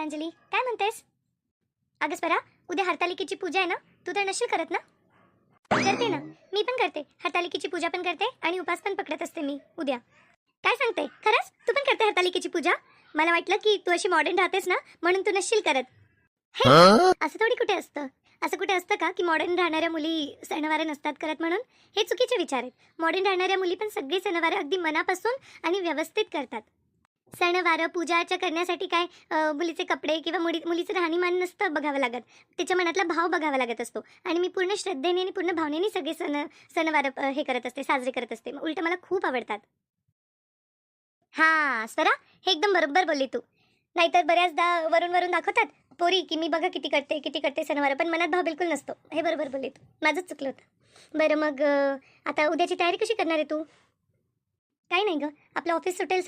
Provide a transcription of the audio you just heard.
गीतांजली, काय म्हणतेस? अगं स्वरा, उद्या हरतालिकेची पूजा आहे ना, तू तर नशील करत ना? करते ना, मी पण करते. हरतालिकेची पूजा पण करते आणि उपास पण पकडत असते मी उद्या. काय सांगते, खरंच तू पण करते हरतालिकेची पूजा? मला वाटलं की तू अशी मॉडर्न राहतेस ना, म्हणून तू नशील करत. हे, असं थोडी कुठे असतं. असं कुठे असतं का की मॉडर्न राहणाऱ्या मुली सणवार नसतात करत म्हणून? हे चुकीचे विचार आहेत. मॉडर्न राहणाऱ्या मुली पण सगळे सणवार अगदी मनापासून आणि व्यवस्थित करतात. सणवार पूजाच्या करण्यासाठी काय मुलीचे कपडे किंवा मुलीचं राहणीमान नसतं बघावं लागत. तिच्या मनातला भाव बघावा लागत असतो. आणि मी पूर्ण श्रद्धेने आणि पूर्ण भावनेने सगळे सणवार हे करत असते, साजरे करत असते. उलट मला खूप आवडतात. हा स्वरा, हे एकदम बरोबर बोलली तू. नाहीतर बऱ्याचदा वरून वरून दाखवतात पोरी की मी बघा किती करते किती करते सणवार, पण मनात भाव बिलकुल नसतो. हे बरोबर बोलली तू, माझंच चुकलं होतं. बरं मग आता उद्याची तयारी कशी करणार आहे तू? काही नाही ग, आपलं ऑफिस सुटेल